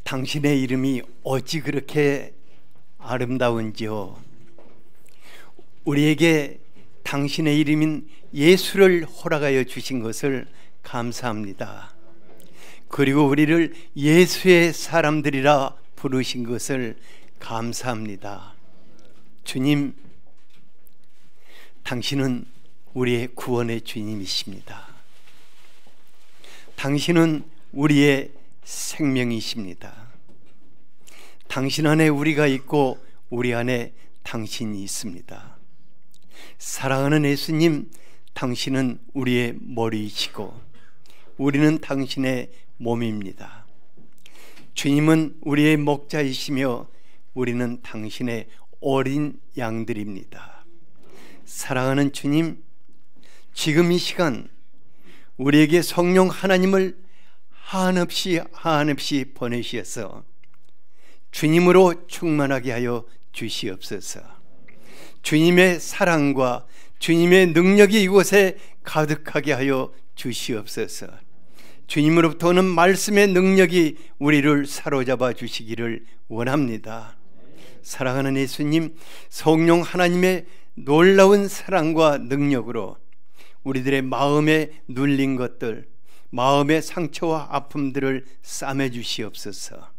당신의 이름이 어찌 그렇게 아름다운지요. 우리에게 당신의 이름인 예수를 허락하여 주신 것을 감사합니다. 그리고 우리를 예수의 사람들이라 부르신 것을 감사합니다. 주님, 당신은 우리의 구원의 주님이십니다. 당신은 우리의 생명이십니다. 당신 안에 우리가 있고 우리 안에 당신이 있습니다. 사랑하는 예수님, 당신은 우리의 머리이시고 우리는 당신의 몸입니다. 주님은 우리의 목자이시며 우리는 당신의 어린 양들입니다. 사랑하는 주님, 지금 이 시간 우리에게 성령 하나님을 한없이 보내시어서 주님으로 충만하게 하여 주시옵소서. 주님의 사랑과 주님의 능력이 이곳에 가득하게 하여 주시옵소서. 주님으로부터 오는 말씀의 능력이 우리를 사로잡아 주시기를 원합니다. 사랑하는 예수님, 성령 하나님의 놀라운 사랑과 능력으로 우리들의 마음에 눌린 것들, 마음의 상처와 아픔들을 싸매 주시옵소서.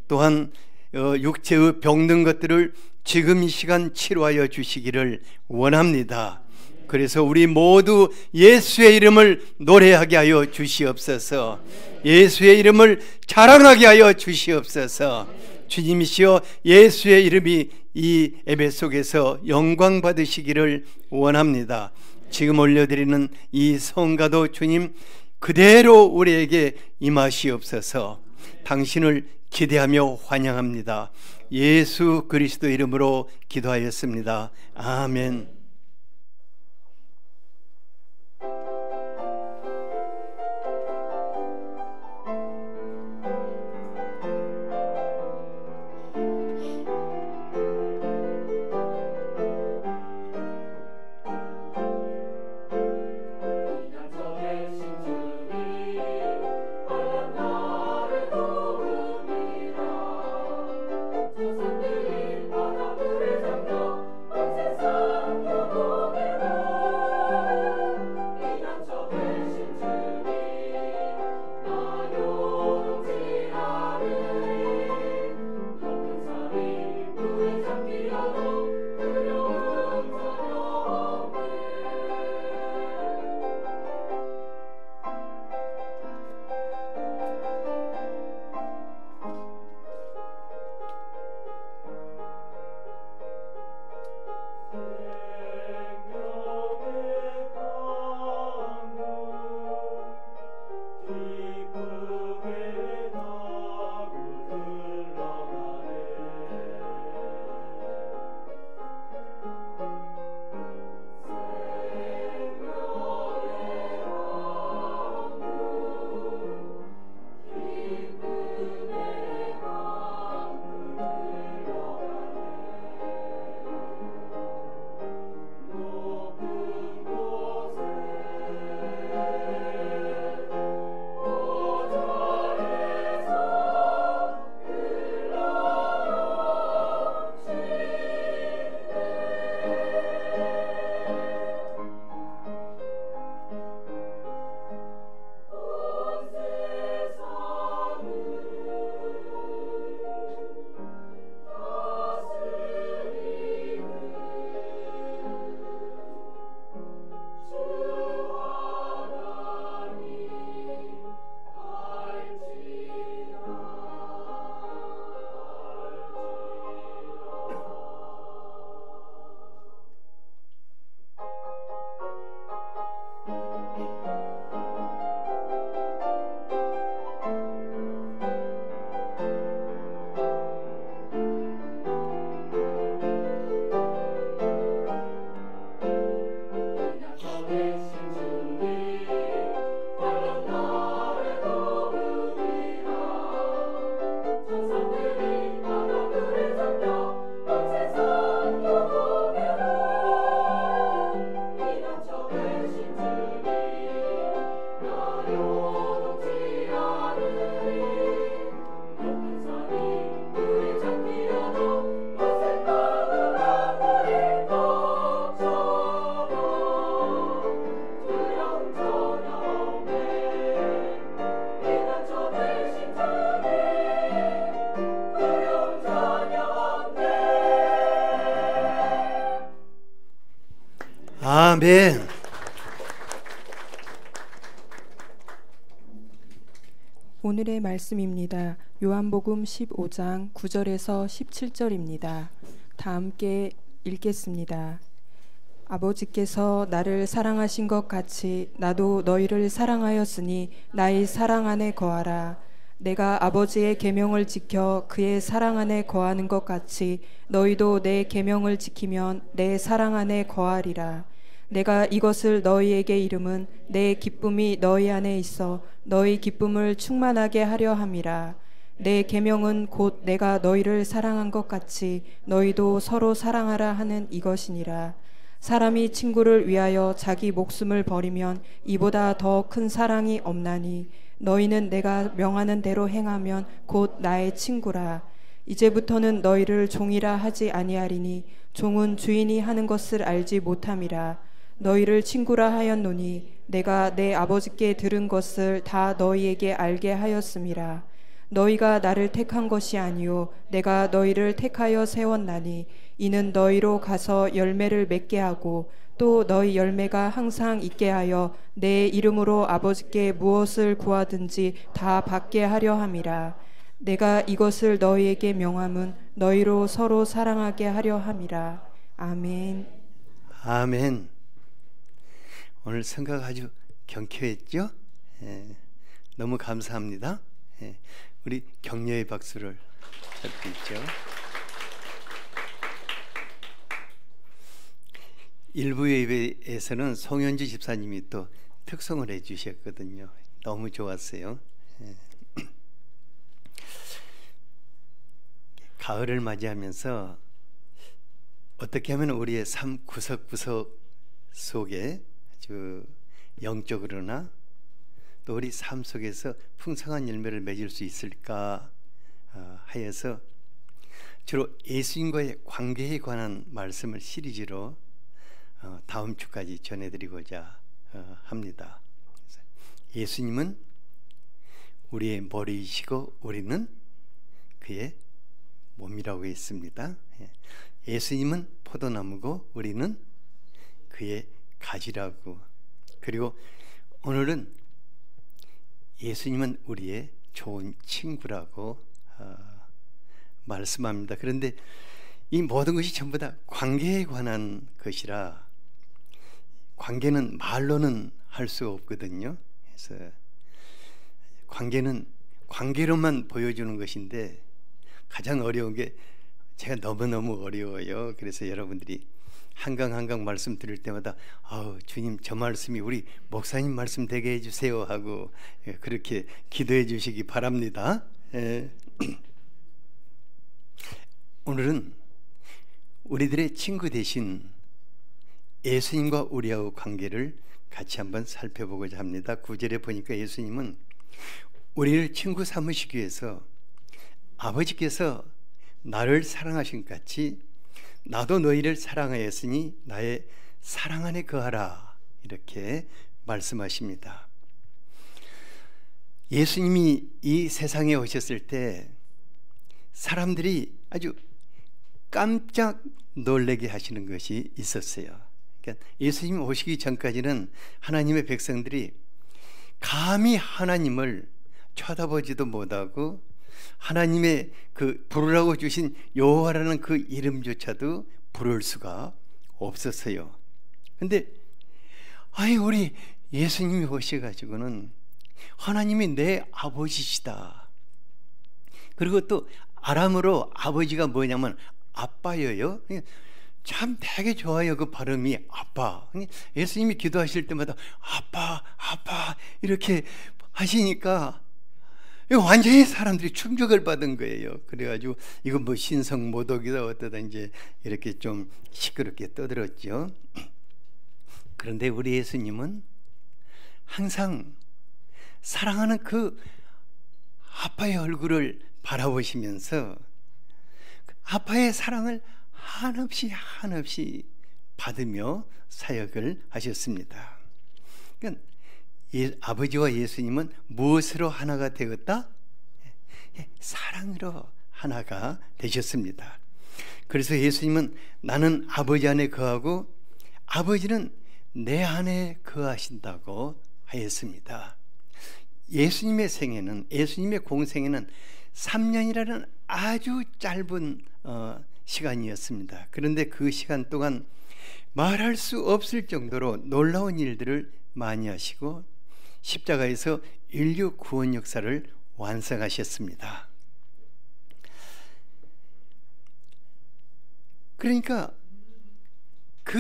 또한 육체의 병든 것들을 지금 이 시간 치료하여 주시기를 원합니다. 그래서 우리 모두 예수의 이름을 노래하게 하여 주시옵소서. 예수의 이름을 자랑하게 하여 주시옵소서. 주님이시여, 예수의 이름이 이 예배 속에서 영광 받으시기를 원합니다. 지금 올려드리는 이 성가도 주님 그대로 우리에게 임하시옵소서. 당신을 기대하며 환영합니다. 예수 그리스도 이름으로 기도하였습니다. 아멘. 세상 아멘. 오늘의 말씀입니다. 요한복음 15장 9절에서 17절입니다. 다 함께 읽겠습니다. 아버지께서 나를 사랑하신 것 같이 나도 너희를 사랑하였으니 나의 사랑 안에 거하라. 내가 아버지의 계명을 지켜 그의 사랑 안에 거하는 것 같이 너희도 내 계명을 지키면 내 사랑 안에 거하리라. 내가 이것을 너희에게 이름은 내 기쁨이 너희 안에 있어 너희 기쁨을 충만하게 하려 함이라. 내 계명은 곧 내가 너희를 사랑한 것 같이 너희도 서로 사랑하라 하는 이것이니라. 사람이 친구를 위하여 자기 목숨을 버리면 이보다 더 큰 사랑이 없나니 너희는 내가 명하는 대로 행하면 곧 나의 친구라. 이제부터는 너희를 종이라 하지 아니하리니 종은 주인이 하는 것을 알지 못함이라. 너희를 친구라 하였노니 내가 내 아버지께 들은 것을 다 너희에게 알게 하였음이라. 너희가 나를 택한 것이 아니요 내가 너희를 택하여 세웠나니 이는 너희로 가서 열매를 맺게 하고 또 너희 열매가 항상 있게 하여 내 이름으로 아버지께 무엇을 구하든지 다 받게 하려 함이라. 내가 이것을 너희에게 명함은 너희로 서로 사랑하게 하려 함이라. 아멘. 아멘. 오늘 성가가 아주 경쾌했죠? 너무 감사합니다. 우리 격려의 박수를 받고 있죠. 일부 예배에서는 송현주 집사님이 또 특송을 해주셨거든요. 너무 좋았어요. 가을을 맞이하면서 어떻게 하면 우리의 삶 구석구석 속에 아주 영적으로나 또 우리 삶 속에서 풍성한 열매를 맺을 수 있을까 하여서 주로 예수님과의 관계에 관한 말씀을 시리즈로 다음 주까지 전해드리고자 합니다. 예수님은 우리의 머리이시고 우리는 그의 몸이라고 했습니다. 예수님은 포도나무고 우리는 그의 가지라고. 그리고 오늘은 예수님은 우리의 좋은 친구라고 말씀합니다. 그런데 이 모든 것이 전부 다 관계에 관한 것이라 관계는 말로는 할 수 없거든요. 그래서 관계는 관계로만 보여주는 것인데 가장 어려운 게 제가 너무너무 어려워요. 그래서 여러분들이 한강 말씀 드릴 때마다 주님 저 말씀이 우리 목사님 말씀 되게 해주세요 하고 그렇게 기도해 주시기 바랍니다. 오늘은 우리들의 친구 대신 예수님과 우리하고 관계를 같이 한번 살펴보고자 합니다. 9절에 보니까 예수님은 우리를 친구 삼으시기 위해서 아버지께서 나를 사랑하신 것 같이 나도 너희를 사랑하였으니 나의 사랑 안에 거하라 이렇게 말씀하십니다. 예수님이 이 세상에 오셨을 때 사람들이 아주 깜짝 놀라게 하시는 것이 있었어요. 그러니까 예수님 오시기 전까지는 하나님의 백성들이 감히 하나님을 쳐다보지도 못하고 하나님의 그 부르라고 주신 여호와라는 그 이름조차도 부를 수가 없었어요. 근데 우리 예수님이 오셔가지고는 하나님이 내 아버지시다. 그리고 또 아람어로 아버지가 뭐냐면 아빠예요. 참 되게 좋아요. 그 발음이 아빠. 예수님이 기도하실 때마다 아빠 이렇게 하시니까 완전히 사람들이 충격을 받은 거예요. 그래가지고 이건 뭐 신성모독이다 어떠다 이제 이렇게 좀 시끄럽게 떠들었죠. 그런데 우리 예수님은 항상 사랑하는 그 아빠의 얼굴을 바라보시면서 아빠의 사랑을 한없이 받으며 사역을 하셨습니다. 그러니까 아버지와 예수님은 무엇으로 하나가 되었다? 사랑으로 하나가 되셨습니다. 그래서 예수님은 나는 아버지 안에 거하고 아버지는 내 안에 거하신다고 하였습니다. 예수님의 생애는, 예수님의 공생애는 3년이라는 아주 짧은 시간이었습니다. 그런데 그 시간 동안 말할 수 없을 정도로 놀라운 일들을 많이 하시고 십자가에서 인류 구원 역사를 완성하셨습니다. 그러니까 그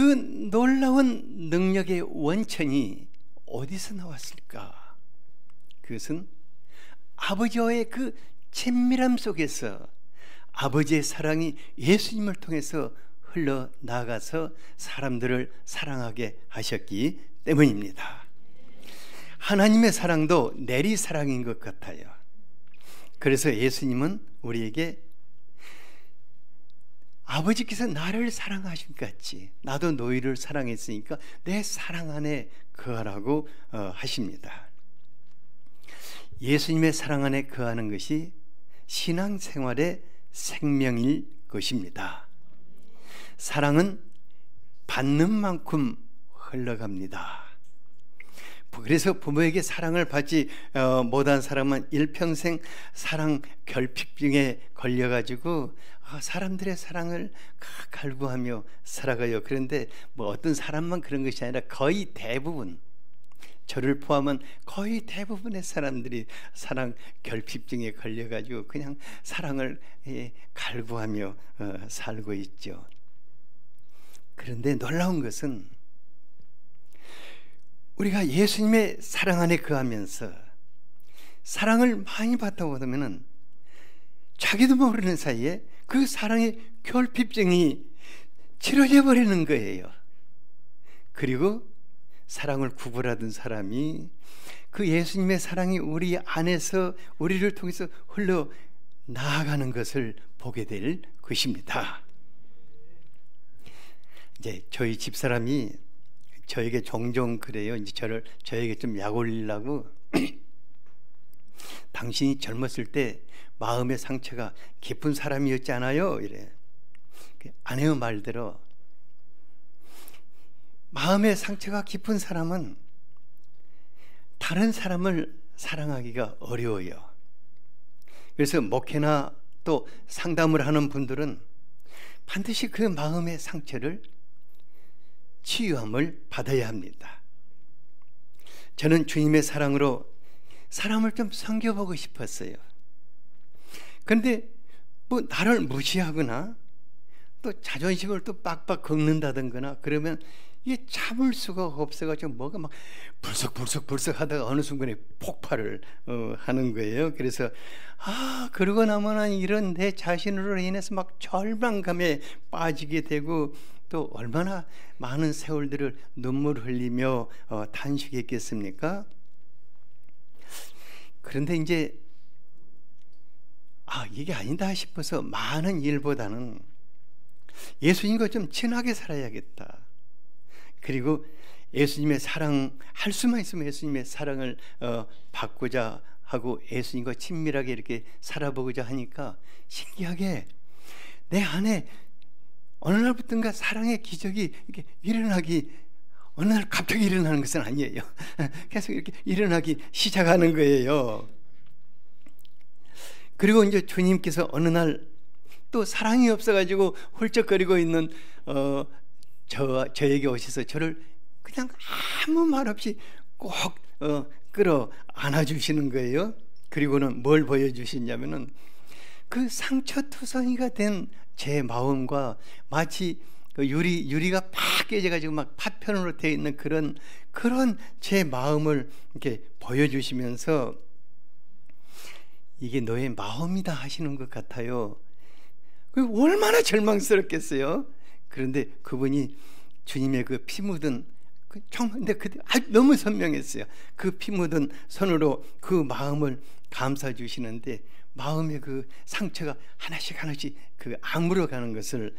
놀라운 능력의 원천이 어디서 나왔을까? 그것은 아버지와의 그 친밀함 속에서 아버지의 사랑이 예수님을 통해서 흘러나가서 사람들을 사랑하게 하셨기 때문입니다. 하나님의 사랑도 내리 사랑인 것 같아요. 그래서 예수님은 우리에게 아버지께서 나를 사랑하신 것 같이 나도 너희를 사랑했으니까 내 사랑 안에 거하라고 하십니다. 예수님의 사랑 안에 거하는 것이 신앙생활의 생명일 것입니다. 사랑은 받는 만큼 흘러갑니다. 그래서 부모에게 사랑을 받지 못한 사람은 일평생 사랑 결핍증에 걸려가지고 사람들의 사랑을 갈구하며 살아가요. 그런데 뭐 어떤 사람만 그런 것이 아니라 거의 대부분, 저를 포함한 거의 대부분의 사람들이 사랑 결핍증에 걸려가지고 그냥 사랑을 갈구하며 살고 있죠. 그런데 놀라운 것은 우리가 예수님의 사랑 안에 거하면서 사랑을 많이 받다 보면 자기도 모르는 사이에 그 사랑의 결핍증이 치료돼 버리는 거예요. 그리고 사랑을 구걸하던 사람이 그 예수님의 사랑이 우리 안에서 우리를 통해서 흘러 나아가는 것을 보게 될 것입니다. 이제 저희 집사람이 저에게 종종 그래요. 이제 저에게 좀 약 올리려고 당신이 젊었을 때 마음의 상처가 깊은 사람이었잖아요. 이래. 아내의 말대로 마음의 상처가 깊은 사람은 다른 사람을 사랑하기가 어려워요. 그래서 목회나 또 상담을 하는 분들은 반드시 그 마음의 상처를 치유함을 받아야 합니다. 저는 주님의 사랑으로 사람을 좀 섬겨보고 싶었어요. 그런데 뭐 나를 무시하거나 또 자존심을 또 빡빡 긁는다든가 그러면 이게 참을 수가 없어가지고 뭐가 막 불썩불썩 하다가 어느 순간에 폭발을 하는 거예요. 그래서 그러고 나면은 이런 내 자신으로 인해서 막 절망감에 빠지게 되고 또 얼마나 많은 세월들을 눈물 흘리며 탄식했겠습니까? 그런데 이제 이게 아니다 싶어서 많은 일보다는 예수님과 좀 친하게 살아야겠다. 그리고 예수님의 사랑 할 수만 있으면 예수님의 사랑을 받고자 하고 예수님과 친밀하게 이렇게 살아보고자 하니까 신기하게 내 안에 어느 날부터인가 사랑의 기적이 이렇게 일어나기, 어느 날 갑자기 일어나는 것은 아니에요. 계속 이렇게 일어나기 시작하는 거예요. 그리고 이제 주님께서 어느 날 또 사랑이 없어가지고 훌쩍거리고 있는 저에게 오셔서 저를 그냥 아무 말 없이 꼭 끌어 안아주시는 거예요. 그리고는 뭘 보여주시냐면은 그 상처투성이가 된 제 마음과 마치 그 유리가 팍 깨져가지고 막 파편으로 되어 있는 그런 제 마음을 이렇게 보여주시면서 이게 너의 마음이다 하시는 것 같아요. 얼마나 절망스럽겠어요. 그런데 그분이 주님의 그 피 묻은 근데 너무 선명했어요. 그 피 묻은 손으로 그 마음을 감싸 주시는데 마음의 그 상처가 하나씩 그 아물어가는 것을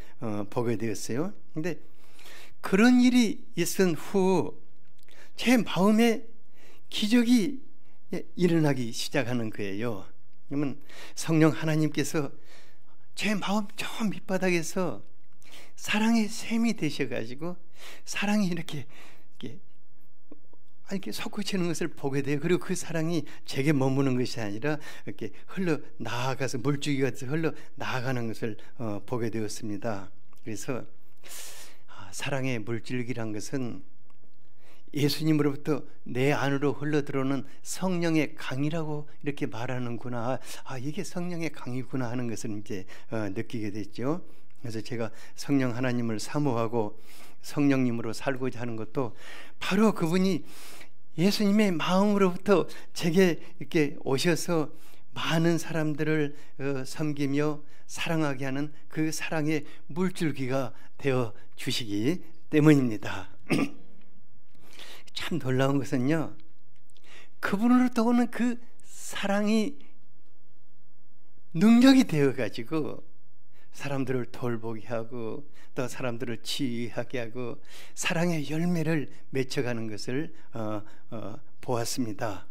보게 되었어요. 근데 그런 일이 있은 후 제 마음에 기적이 일어나기 시작하는 거예요. 그러면 성령 하나님께서 제 마음 저 밑바닥에서 사랑의 샘이 되셔가지고 사랑이 이렇게 이렇게 솟구치는 것을 보게 돼요. 그리고 그 사랑이 제게 머무는 것이 아니라 이렇게 흘러 나아가서 물줄기 같이 흘러 나아가는 것을 보게 되었습니다. 그래서 사랑의 물줄기란 것은 예수님으로부터 내 안으로 흘러 들어오는 성령의 강이라고 이렇게 말하는구나. 이게 성령의 강이구나 하는 것을 이제 느끼게 됐죠. 그래서 제가 성령 하나님을 사모하고 성령님으로 살고자 하는 것도 바로 그분이 예수님의 마음으로부터 제게 이렇게 오셔서 많은 사람들을 섬기며 사랑하게 하는 그 사랑의 물줄기가 되어 주시기 때문입니다. 참 놀라운 것은요, 그분으로부터 오는 그 사랑이 능력이 되어 가지고 사람들을 돌보게 하고 또 사람들을 치유하게 하고 사랑의 열매를 맺혀가는 것을 보았습니다.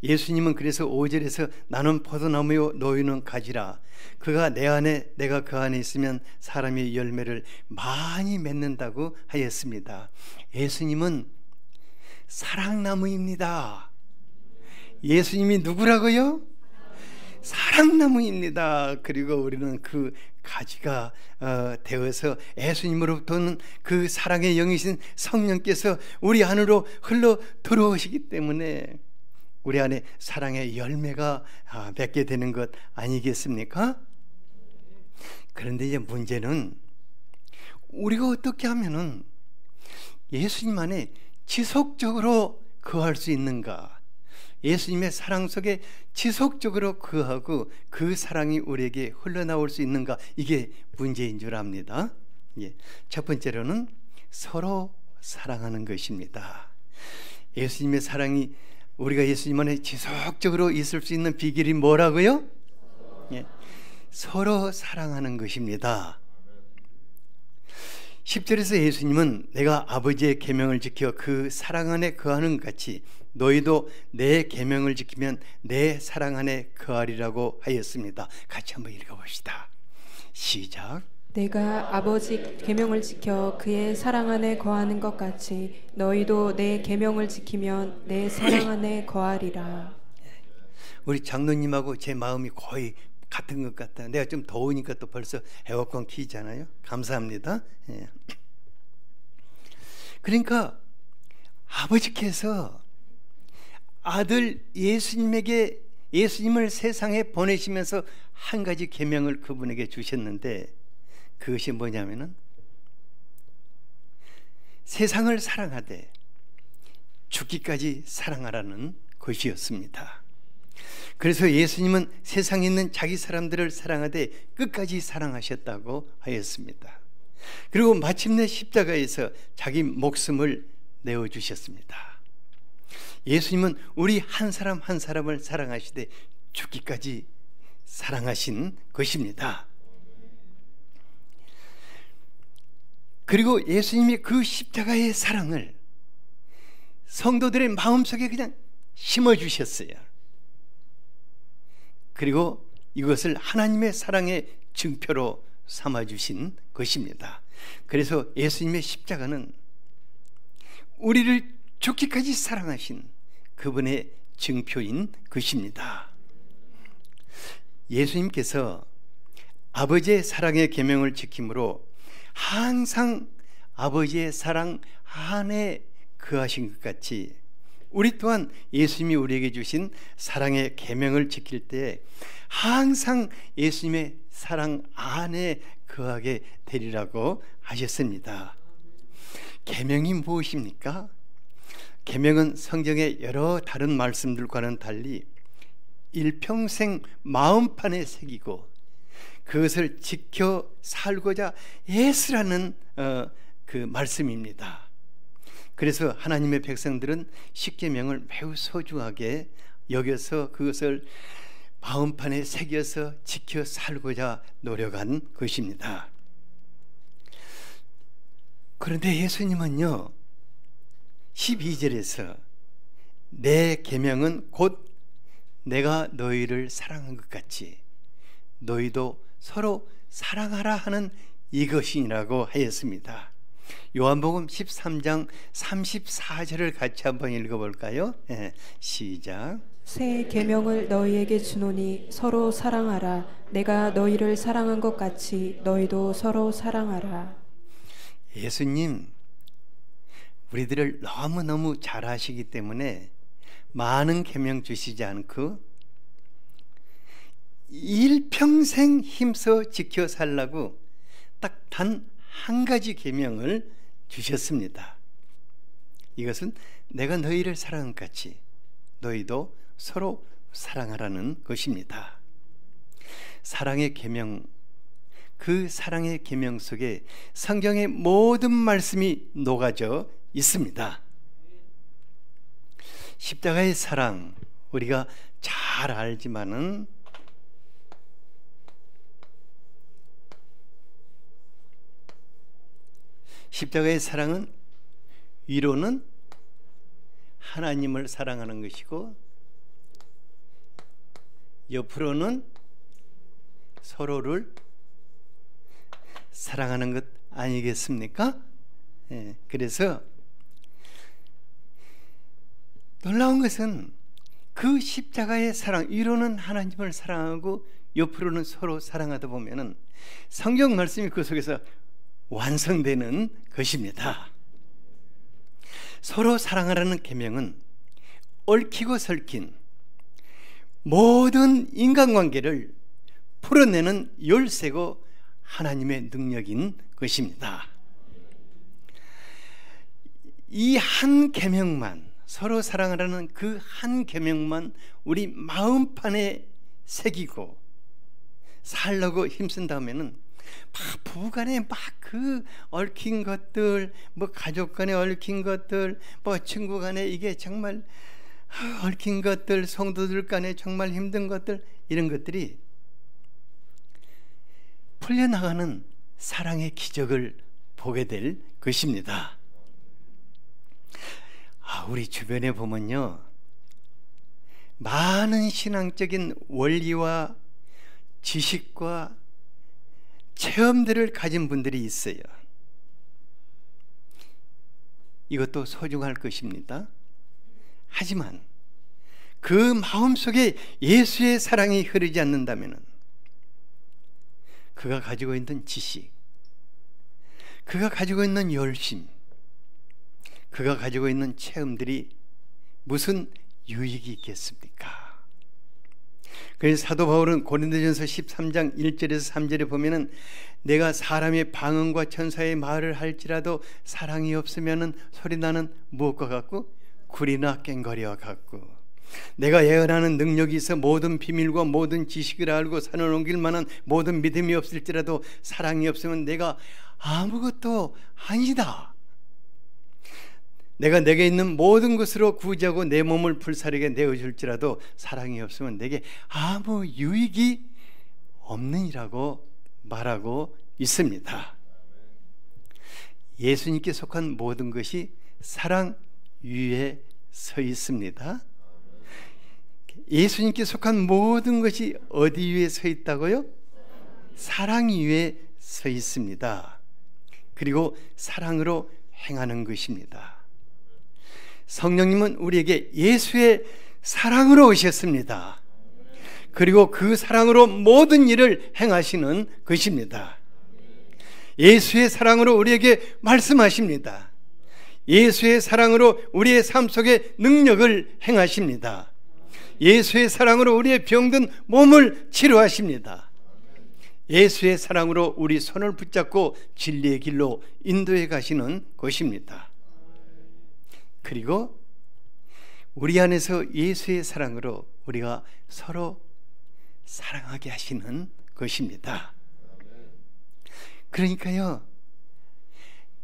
예수님은 그래서 5절에서 나는 포도나무요 너희는 가지라. 그가 내 안에 내가 그 안에 있으면 사람이 열매를 많이 맺는다고 하였습니다. 예수님은 사랑나무입니다. 예수님이 누구라고요? 사랑나무입니다. 그리고 우리는 그 가지가 되어서 예수님으로부터는 그 사랑의 영이신 성령께서 우리 안으로 흘러 들어오시기 때문에 우리 안에 사랑의 열매가 맺게 되는 것 아니겠습니까? 그런데 이제 문제는 우리가 어떻게 하면은 예수님 안에 지속적으로 거할 수 있는가? 예수님의 사랑 속에 지속적으로 거하고 그 사랑이 우리에게 흘러나올 수 있는가? 이게 문제인 줄 압니다. 첫 번째로는 서로 사랑하는 것입니다. 예수님의 사랑이 우리가 예수님 안에 지속적으로 있을 수 있는 비결이 뭐라고요? 서로 사랑하는 것입니다. 10절에서 예수님은 내가 아버지의 계명을 지켜 그 사랑 안에 거하는 것 같이 너희도 내 계명을 지키면 내 사랑 안에 거하리라고 하였습니다. 같이 한번 읽어봅시다. 시작. 내가 아버지 계명을 지켜 그의 사랑 안에 거하는 것 같이 너희도 내 계명을 지키면 내 사랑 안에 거하리라. 우리 장로님하고 제 마음이 거의 같은 것 같다. 내가 좀 더우니까 또 벌써 에어컨 키잖아요. 감사합니다. 그러니까 아버지께서 아들 예수님을 세상에 보내시면서 한 가지 계명을 그분에게 주셨는데 그것이 뭐냐면은 세상을 사랑하되 죽기까지 사랑하라는 것이었습니다. 그래서 예수님은 세상에 있는 자기 사람들을 사랑하되 끝까지 사랑하셨다고 하였습니다. 그리고 마침내 십자가에서 자기 목숨을 내어주셨습니다. 예수님은 우리 한 사람 한 사람을 사랑하시되 죽기까지 사랑하신 것입니다. 그리고 예수님이 그 십자가의 사랑을 성도들의 마음속에 그냥 심어주셨어요. 그리고 이것을 하나님의 사랑의 증표로 삼아주신 것입니다. 그래서 예수님의 십자가는 우리를 죽기까지 사랑하신 그분의 증표인 것입니다. 예수님께서 아버지의 사랑의 계명을 지킴으로 항상 아버지의 사랑 안에 거하신 것 같이 우리 또한 예수님이 우리에게 주신 사랑의 계명을 지킬 때 항상 예수님의 사랑 안에 거하게 되리라고 하셨습니다. 계명이 무엇입니까? 계명은 성경의 여러 다른 말씀들과는 달리 일평생 마음판에 새기고 그것을 지켜 살고자 애쓰라는 그 말씀입니다. 그래서 하나님의 백성들은 십계명을 매우 소중하게 여겨서 그것을 마음판에 새겨서 지켜 살고자 노력한 것입니다. 그런데 예수님은요 12절에서 내 계명은 곧 내가 너희를 사랑한 것 같이 너희도 서로 사랑하라 하는 이것이라고 하였습니다. 요한복음 13장 34절을 같이 한번 읽어볼까요? 시작. 새 계명을 너희에게 주노니 서로 사랑하라. 내가 너희를 사랑한 것 같이 너희도 서로 사랑하라. 예수님 우리들을 너무너무 잘 아시기 때문에 많은 계명 주시지 않고 일평생 힘써 지켜 살라고 딱 단 한 가지 계명을 주셨습니다. 이것은 내가 너희를 사랑한 것 같이 너희도 서로 사랑하라는 것입니다. 사랑의 계명, 그 사랑의 계명 속에 성경의 모든 말씀이 녹아져 있습니다. 십자가의 사랑 우리가 잘 알지만은 십자가의 사랑은 위로는 하나님을 사랑하는 것이고 옆으로는 서로를 사랑하는 것 아니겠습니까? 그래서 놀라운 것은 그 십자가의 사랑, 위로는 하나님을 사랑하고 옆으로는 서로 사랑하다 보면은 성경 말씀이 그 속에서 완성되는 것입니다. 서로 사랑하라는 계명은 얽히고 설킨 모든 인간관계를 풀어내는 열쇠고 하나님의 능력인 것입니다. 이 한 계명만, 서로 사랑하라는 그 한 계명만 우리 마음판에 새기고 살려고 힘쓴다면은 부부간에 막 그 얽힌 것들, 뭐 가족간에 얽힌 것들, 뭐 친구간에 이게 정말 얽힌 것들, 성도들 간에 정말 힘든 것들, 이런 것들이 풀려나가는 사랑의 기적을 보게 될 것입니다. 우리 주변에 보면요, 많은 신앙적인 원리와 지식과 체험들을 가진 분들이 있어요. 이것도 소중할 것입니다. 하지만 그 마음속에 예수의 사랑이 흐르지 않는다면 그가 가지고 있는 지식, 그가 가지고 있는 열심, 그가 가지고 있는 체험들이 무슨 유익이 있겠습니까? 그래서 사도 바울은 고린도전서 13장 1절에서 3절에 보면은 내가 사람의 방언과 천사의 말을 할지라도 사랑이 없으면은 소리나는 무엇과 같고 굴이나 꽹과리와 같고 내가 예언하는 능력이 있어 모든 비밀과 모든 지식을 알고 산을 옮길 만한 모든 믿음이 없을지라도 사랑이 없으면 내가 아무것도 아니다. 내가 내게 있는 모든 것으로 구제하고 내 몸을 불사르게 내어줄지라도 사랑이 없으면 내게 아무 유익이 없느니라고 말하고 있습니다. 예수님께 속한 모든 것이 사랑 위에 서 있습니다. 예수님께 속한 모든 것이 어디 위에 서 있다고요? 사랑 위에 서 있습니다. 그리고 사랑으로 행하는 것입니다. 성령님은 우리에게 예수의 사랑으로 오셨습니다. 그리고 그 사랑으로 모든 일을 행하시는 것입니다. 예수의 사랑으로 우리에게 말씀하십니다. 예수의 사랑으로 우리의 삶 속에 능력을 행하십니다. 예수의 사랑으로 우리의 병든 몸을 치료하십니다. 예수의 사랑으로 우리 손을 붙잡고 진리의 길로 인도해 가시는 것입니다. 그리고 우리 안에서 예수의 사랑으로 우리가 서로 사랑하게 하시는 것입니다. 그러니까요,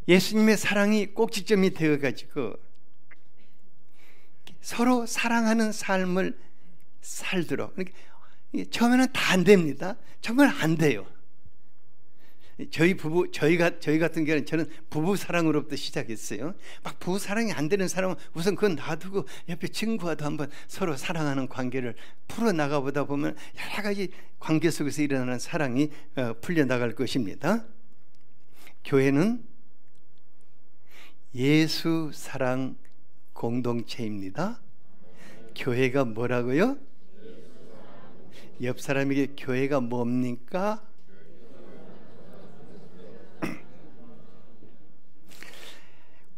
예수님의 사랑이 꼭지점이 되어가지고 서로 사랑하는 삶을 살도록. 그러니까 처음에는 다 안 됩니다. 정말 안 돼요. 저희 같은 경우는 저는 부부 사랑으로부터 시작했어요. 막 부부 사랑이 안 되는 사람은 우선 그건 놔두고 옆에 친구와도 한번 서로 사랑하는 관계를 풀어 나가보다 보면 여러 가지 관계 속에서 일어나는 사랑이 풀려 나갈 것입니다. 교회는 예수 사랑 공동체입니다. 교회가 뭐라고요? 옆 사람에게 교회가 뭡니까?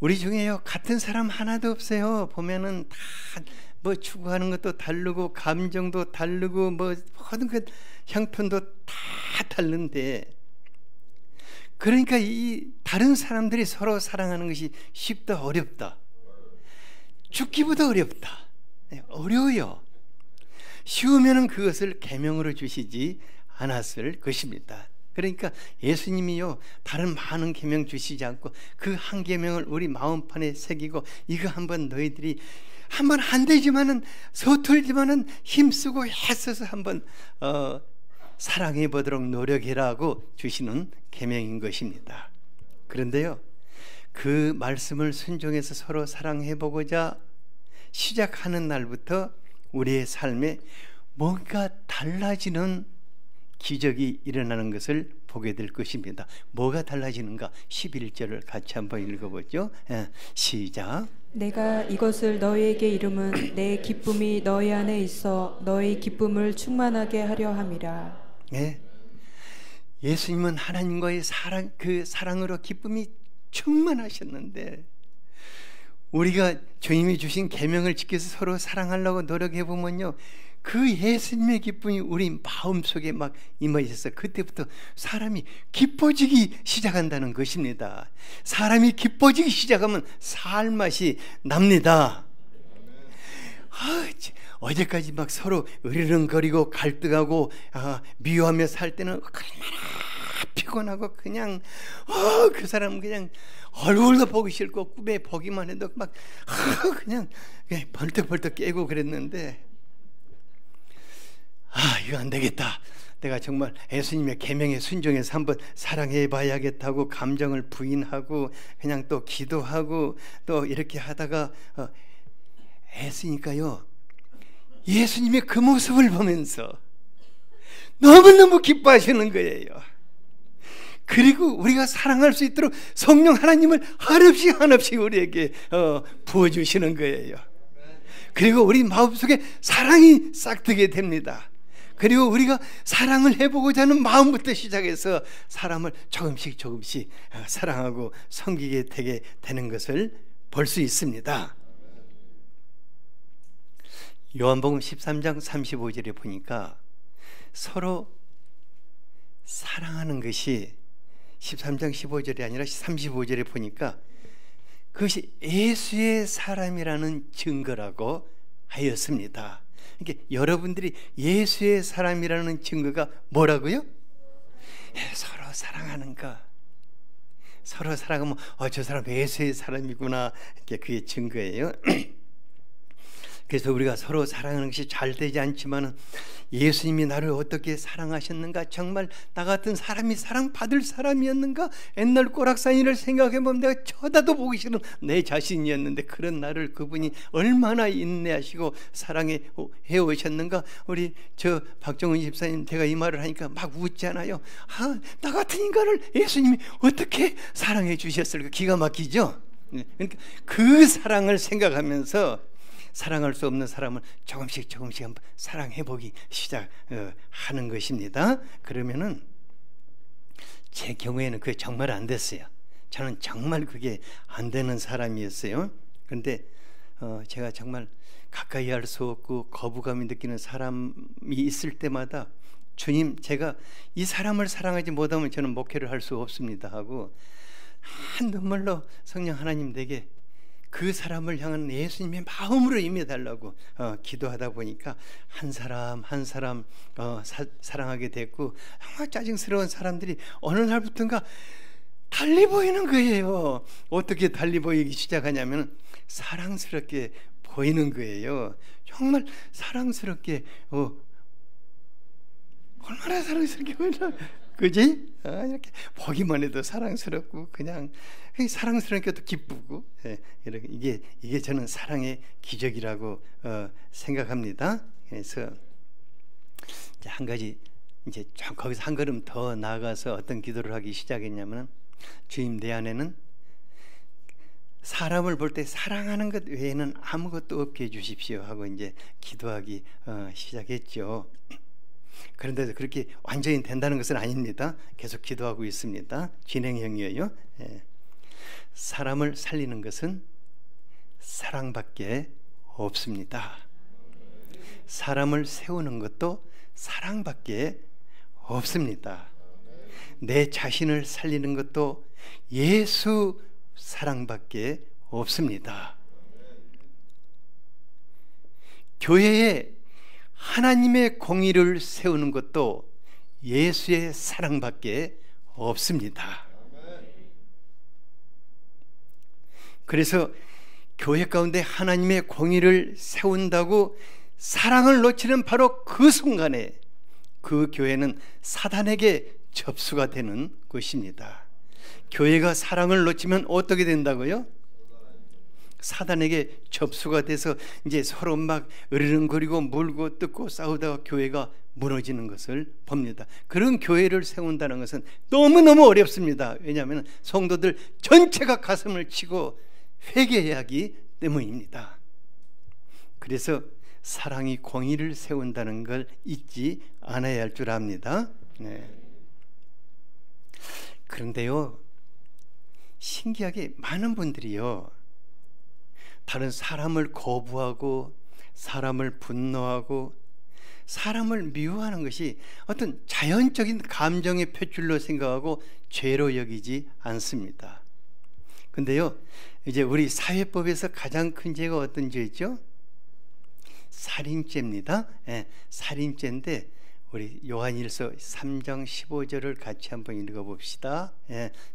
우리 중에요, 같은 사람 하나도 없어요. 보면은 다 뭐 추구하는 것도 다르고 감정도 다르고 뭐 모든 그 형편도 다 다른데, 그러니까 이 다른 사람들이 서로 사랑하는 것이 쉽다 어렵다? 죽기보다 어렵다. 어려워요. 쉬우면은 그것을 계명으로 주시지 않았을 것입니다. 그러니까 예수님이요, 다른 많은 계명 주시지 않고 그 한 계명을 우리 마음판에 새기고, 이거 한번 너희들이 한번 안 되지만은 서툴지만은 힘쓰고 애써서 한번 사랑해 보도록 노력해라고 주시는 계명인 것입니다. 그런데요, 그 말씀을 순종해서 서로 사랑해 보고자 시작하는 날부터 우리의 삶에 뭔가 달라지는 기적이 일어나는 것을 보게 될 것입니다. 뭐가 달라지는가? 11절을 같이 한번 읽어보죠. 시작. 내가 이것을 너희에게 이름은 내 기쁨이 너희 안에 있어 너희 기쁨을 충만하게 하려 함이라. 네. 예수님은 하나님과의 사랑, 그 사랑으로 기쁨이 충만하셨는데, 우리가 주님이 주신 계명을 지켜서 서로 사랑하려고 노력해 보면요, 그 예수님의 기쁨이 우리 마음속에 막 임해 있어서 그때부터 사람이 기뻐지기 시작한다는 것입니다. 사람이 기뻐지기 시작하면 살 맛이 납니다. 어제까지 막 서로 으르렁거리고 갈등하고 미워하며 살 때는 얼마나 피곤하고 그냥 그 사람은 그냥 얼굴도 보기 싫고 꿈에 보기만 해도 막 그냥 벌떡벌떡 깨고 그랬는데, 이거 안 되겠다. 내가 정말 예수님의 계명에 순종해서 한번 사랑해 봐야겠다고 감정을 부인하고 그냥 또 기도하고 또 이렇게 하다가 애쓰니까요, 예수님의 그 모습을 보면서 너무너무 기뻐하시는 거예요. 그리고 우리가 사랑할 수 있도록 성령 하나님을 한없이 우리에게 부어주시는 거예요. 그리고 우리 마음속에 사랑이 싹트게 됩니다. 그리고 우리가 사랑을 해보고자 하는 마음부터 시작해서 사람을 조금씩 사랑하고 섬기게 되게 되는 것을 볼 수 있습니다. 요한복음 13장 35절에 보니까 서로 사랑하는 것이 13장 15절이 아니라 35절에 보니까 그것이 예수의 사람이라는 증거라고 하였습니다. 그러니까 여러분들이 예수의 사람이라는 증거가 뭐라고요? 서로 사랑하는 것. 서로 사랑하면 저 사람 예수의 사람이구나, 이렇게 그게 증거예요. 그래서 우리가 서로 사랑하는 것이 잘 되지 않지만 예수님이 나를 어떻게 사랑하셨는가, 정말 나 같은 사람이 사랑받을 사람이었는가, 옛날 꼬락산이를 생각해보면 내가 쳐다도 보기 싫은 내 자신이었는데 그런 나를 그분이 얼마나 인내하시고 사랑해 오셨는가. 우리 저 박정은 집사님, 제가 이 말을 하니까 막 웃잖아요. 나 같은 인간을 예수님이 어떻게 사랑해 주셨을까. 기가 막히죠. 그러니까 그 사랑을 생각하면서 사랑할 수 없는 사람을 조금씩 한번 사랑해보기 시작하는 것입니다. 그러면은 제 경우에는 그게 정말 안 됐어요. 저는 정말 그게 안 되는 사람이었어요. 그런데 제가 정말 가까이 할 수 없고 거부감이 느끼는 사람이 있을 때마다 주님, 제가 이 사람을 사랑하지 못하면 저는 목회를 할 수 없습니다 하고 한 눈물로 성령 하나님에게 그 사람을 향한 예수님의 마음으로 임해달라고 기도하다 보니까 한 사람 사랑하게 됐고, 짜증스러운 사람들이 어느 날부터인가 달리 보이는 거예요. 어떻게 달리 보이기 시작하냐면 사랑스럽게 보이는 거예요. 정말 사랑스럽게 얼마나 사랑스럽게 보이나, 그지? 이렇게 보기만 해도 사랑스럽고 그냥 사랑스러우니까 또 기쁘고, 이게 저는 사랑의 기적이라고 생각합니다. 그래서 이제 한 가지, 이제 거기서 한 걸음 더 나아가서 어떤 기도를 하기 시작했냐면, 주님, 내 안에는 사람을 볼 때 사랑하는 것 외에는 아무것도 없게 해주십시오 하고 이제 기도하기 시작했죠. 그런데 그렇게 완전히 된다는 것은 아닙니다. 계속 기도하고 있습니다. 진행형이에요. 사람을 살리는 것은 사랑밖에 없습니다. 사람을 세우는 것도 사랑밖에 없습니다. 내 자신을 살리는 것도 예수 사랑밖에 없습니다. 교회에 하나님의 공의를 세우는 것도 예수의 사랑밖에 없습니다. 그래서 교회 가운데 하나님의 공의를 세운다고 사랑을 놓치는 바로 그 순간에 그 교회는 사단에게 접수가 되는 것입니다. 교회가 사랑을 놓치면 어떻게 된다고요? 사단에게 접수가 돼서 이제 서로 막 으르렁거리고 물고 뜯고 싸우다가 교회가 무너지는 것을 봅니다. 그런 교회를 세운다는 것은 너무너무 어렵습니다. 왜냐하면 성도들 전체가 가슴을 치고 회개해야 하기 때문입니다. 그래서 사랑이 공의를 세운다는 걸 잊지 않아야 할 줄 압니다. 그런데요, 신기하게 많은 분들이요, 다른 사람을 거부하고 사람을 분노하고 사람을 미워하는 것이 어떤 자연적인 감정의 표출로 생각하고 죄로 여기지 않습니다. 근데요, 이제 우리 사회법에서 가장 큰 죄가 어떤 죄죠? 살인죄입니다. 살인죄인데 우리 요한일서 3장 15절을 같이 한번 읽어봅시다.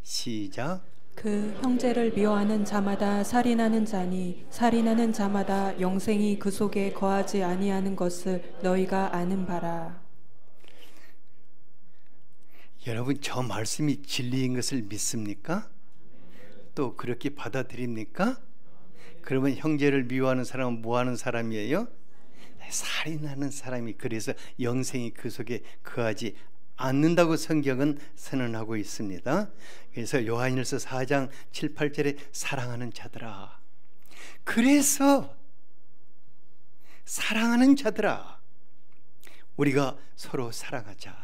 시작. 그 형제를 미워하는 자마다 살인하는 자니 살인하는 자마다 영생이 그 속에 거하지 아니하는 것을 너희가 아는 바라. 여러분, 저 말씀이 진리인 것을 믿습니까? 또 그렇게 받아들입니까? 그러면 형제를 미워하는 사람은 뭐 하는 사람이에요? 살인하는 사람이, 그래서 영생이 그 속에 거하지 않는다고 성경은 선언하고 있습니다. 그래서 요한일서 4장 7, 8절에 사랑하는 자들아, 그래서 사랑하는 자들아, 우리가 서로 사랑하자.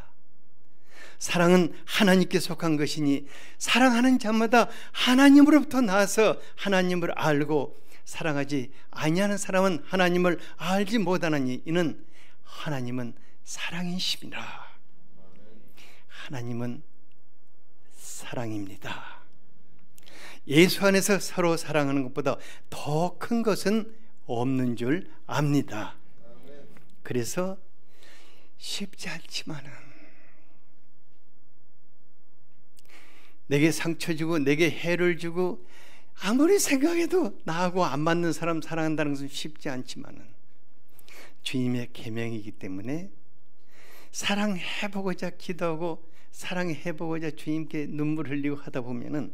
사랑은 하나님께 속한 것이니 사랑하는 자마다 하나님으로부터 나와서 하나님을 알고 사랑하지 아니하는 사람은 하나님을 알지 못하나니 이는 하나님은 사랑이십니다. 하나님은 사랑입니다. 예수 안에서 서로 사랑하는 것보다 더 큰 것은 없는 줄 압니다. 그래서 쉽지 않지만은, 내게 상처 주고 내게 해를 주고 아무리 생각해도 나하고 안 맞는 사람 사랑한다는 것은 쉽지 않지만은 주님의 계명이기 때문에 사랑해보고자 기도하고 사랑해보고자 주님께 눈물 흘리고 하다 보면은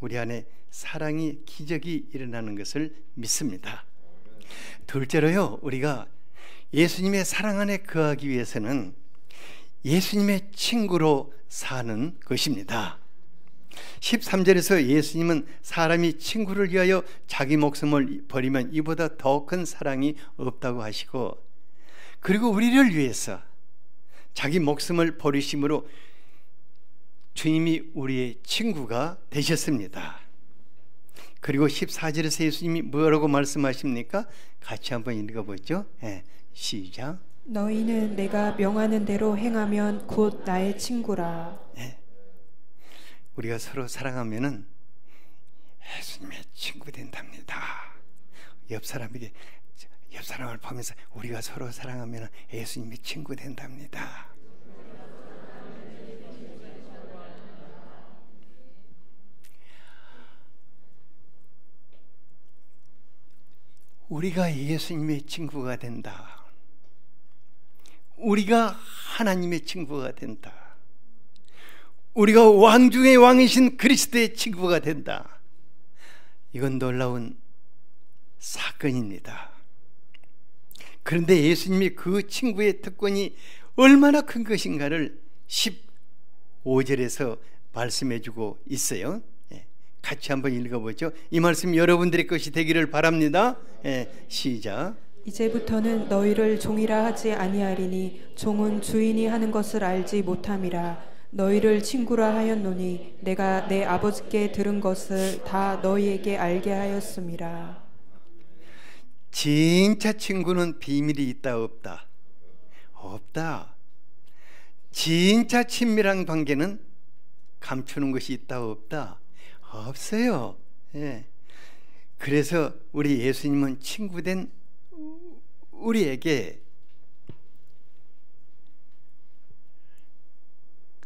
우리 안에 사랑이 기적이 일어나는 것을 믿습니다. 둘째로요, 우리가 예수님의 사랑 안에 거하기 위해서는 예수님의 친구로 사는 것입니다. 13절에서 예수님은 사람이 친구를 위하여 자기 목숨을 버리면 이보다 더 큰 사랑이 없다고 하시고, 그리고 우리를 위해서 자기 목숨을 버리심으로 주님이 우리의 친구가 되셨습니다. 그리고 14절에서 예수님이 뭐라고 말씀하십니까? 같이 한번 읽어보죠. 시작. 너희는 내가 명하는 대로 행하면 곧 나의 친구라. 우리가 서로 사랑하면은 예수님의 친구 된답니다. 옆 사람을 보면서 우리가 서로 사랑하면 예수님의 친구 된답니다. 우리가 예수님의 친구가 된다. 우리가 하나님의 친구가 된다. 우리가 왕 중의 왕이신 그리스도의 친구가 된다. 이건 놀라운 사건입니다. 그런데 예수님이 그 친구의 특권이 얼마나 큰 것인가를 15절에서 말씀해 주고 있어요. 같이 한번 읽어보죠. 이 말씀 여러분들의 것이 되기를 바랍니다. 시작. 이제부터는 너희를 종이라 하지 아니하리니 종은 주인이 하는 것을 알지 못함이라. 너희를 친구라 하였노니 내가 내 아버지께 들은 것을 다 너희에게 알게 하였음이라. 진짜 친구는 비밀이 있다 없다? 없다. 진짜 친밀한 관계는 감추는 것이 있다 없다? 없어요. 그래서 우리 예수님은 친구된 우리에게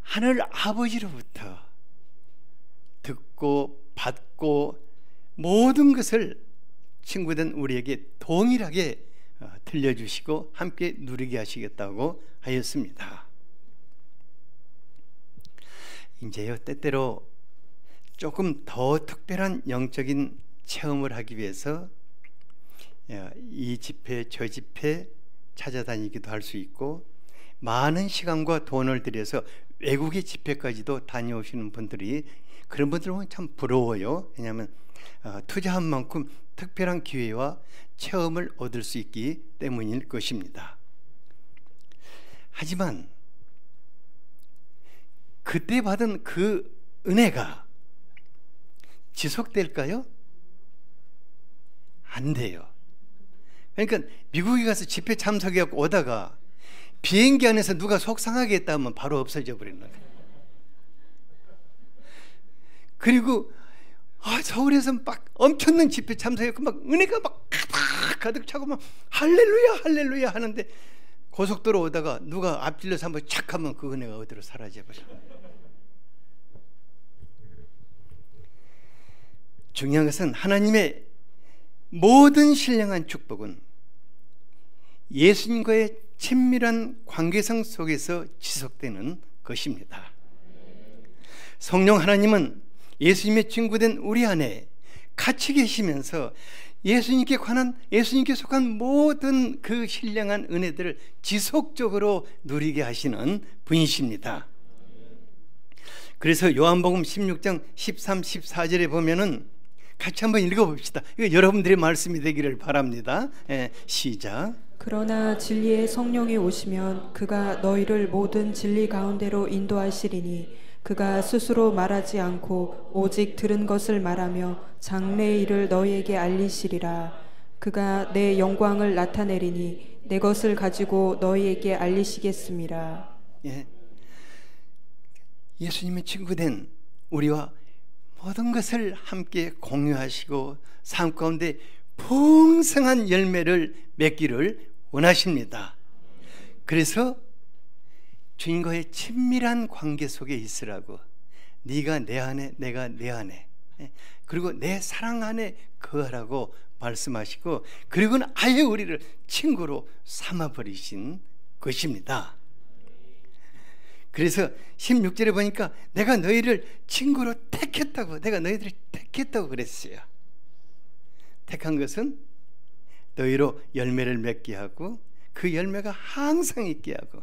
하늘 아버지로부터 듣고 받고 모든 것을 친구된 우리에게 동일하게 들려주시고 함께 누리게 하시겠다고 하였습니다. 이제요, 때때로 조금 더 특별한 영적인 체험을 하기 위해서 이 집회 저 집회 찾아다니기도 할 수 있고, 많은 시간과 돈을 들여서 외국의 집회까지도 다녀오시는 분들이, 그런 분들 보면 참 부러워요. 왜냐하면 투자한 만큼 특별한 기회와 체험을 얻을 수 있기 때문일 것입니다. 하지만 그때 받은 그 은혜가 지속될까요? 안 돼요. 그러니까 미국에 가서 집회 참석해갖고 오다가 비행기 안에서 누가 속상하게 했다 하면 바로 없어져 버리는 거예요. 그리고 서울에서 막 엄청난 집회 참석했고 막 은혜가 막 가득 차고 막 할렐루야 할렐루야 하는데, 고속도로 오다가 누가 앞질러서 한번 착 하면 그 은혜가 어디로 사라져 버려요. 중요한 것은 하나님의 모든 신령한 축복은 예수님과의 친밀한 관계성 속에서 지속되는 것입니다. 성령 하나님은 예수님의 친구된 우리 안에 같이 계시면서 예수님께 속한 모든 그 신령한 은혜들을 지속적으로 누리게 하시는 분이십니다. 그래서 요한복음 16장 13, 14절에 보면은 같이 한번 읽어봅시다. 이거 여러분들의 말씀이 되기를 바랍니다. 시작. 그러나 진리의 성령이 오시면 그가 너희를 모든 진리 가운데로 인도하시리니 그가 스스로 말하지 않고 오직 들은 것을 말하며 장래의 일을 너희에게 알리시리라. 그가 내 영광을 나타내리니 내 것을 가지고 너희에게 알리시겠습니다. 예수님의 친구된 우리와 모든 것을 함께 공유하시고 삶 가운데 풍성한 열매를 맺기를 원하십니다. 그래서 주님과의 친밀한 관계 속에 있으라고, 네가 내 안에 내가 내 안에, 그리고 내 사랑 안에 거하라고 말씀하시고, 그리고는 아예 우리를 친구로 삼아버리신 것입니다. 그래서 16절에 보니까 내가 너희를 친구로 택했다고, 내가 너희들을 택했다고 그랬어요. 택한 것은 너희로 열매를 맺게 하고 그 열매가 항상 있게 하고,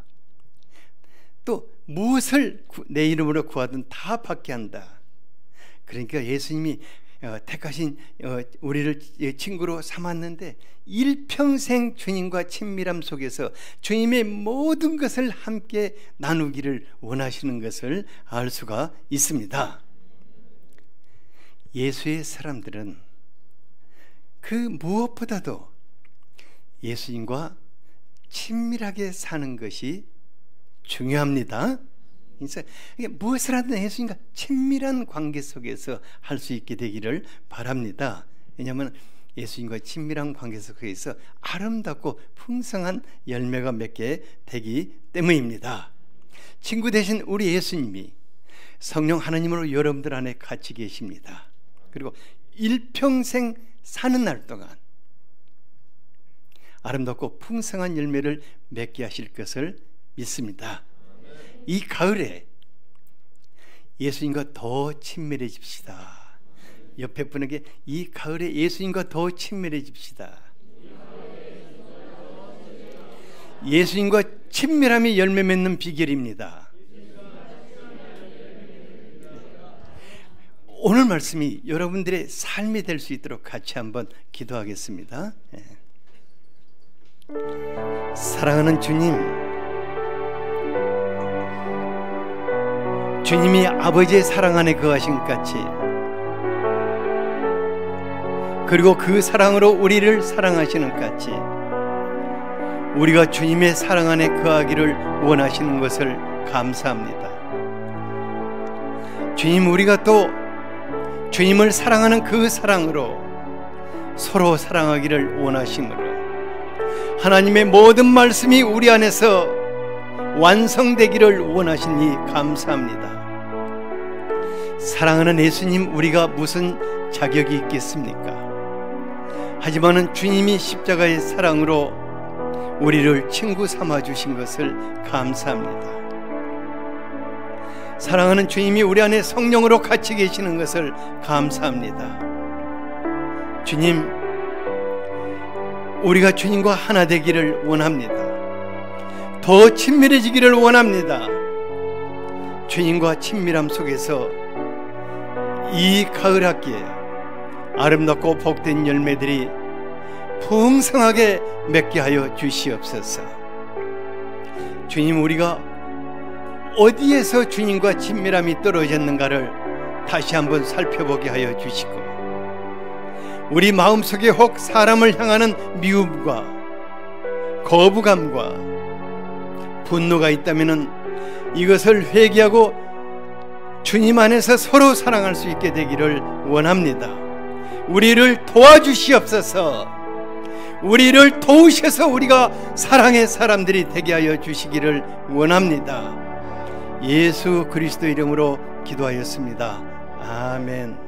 또 무엇을 내 이름으로 구하든 다 받게 한다. 그러니까 예수님이 택하신 우리를 친구로 삼았는데 일평생 주님과 친밀함 속에서 주님의 모든 것을 함께 나누기를 원하시는 것을 알 수가 있습니다. 예수의 사람들은 그 무엇보다도 예수님과 친밀하게 사는 것이 중요합니다. 그래서 무엇을 하든 예수님과 친밀한 관계 속에서 할 수 있게 되기를 바랍니다. 왜냐하면 예수님과 친밀한 관계 속에서 아름답고 풍성한 열매가 맺게 되기 때문입니다. 친구 되신 우리 예수님이 성령 하나님으로 여러분들 안에 같이 계십니다. 그리고 일평생 사는 날 동안 아름답고 풍성한 열매를 맺게 하실 것을 믿습니다. 이 가을에 예수님과 더 친밀해집시다. 옆에 분에게 이 가을에 예수님과 더 친밀해집시다. 예수님과 친밀함이 열매 맺는 비결입니다. 오늘 말씀이 여러분들의 삶이 될 수 있도록 같이 한번 기도하겠습니다. 사랑하는 주님, 주님이 아버지의 사랑 안에 거하신 것 같이, 그리고 그 사랑으로 우리를 사랑하시는 것 같이 우리가 주님의 사랑 안에 거하기를 원하시는 것을 감사합니다. 주님, 우리가 또 주님을 사랑하는 그 사랑으로 서로 사랑하기를 원하시므로 하나님의 모든 말씀이 우리 안에서 완성되기를 원하시니 감사합니다. 사랑하는 예수님, 우리가 무슨 자격이 있겠습니까? 하지만은 주님이 십자가의 사랑으로 우리를 친구 삼아 주신 것을 감사합니다. 사랑하는 주님이 우리 안에 성령으로 같이 계시는 것을 감사합니다. 주님, 우리가 주님과 하나 되기를 원합니다. 더 친밀해지기를 원합니다. 주님과 친밀함 속에서 이 가을 학기에 아름답고 복된 열매들이 풍성하게 맺게 하여 주시옵소서. 주님, 우리가 어디에서 주님과 친밀함이 떨어졌는가를 다시 한번 살펴보게 하여 주시고, 우리 마음속에 혹 사람을 향하는 미움과 거부감과 분노가 있다면 이것을 회개하고 주님 안에서 서로 사랑할 수 있게 되기를 원합니다. 우리를 도와주시옵소서. 우리를 도우셔서 우리가 사랑의 사람들이 되게 하여 주시기를 원합니다. 예수 그리스도 이름으로 기도하였습니다. 아멘.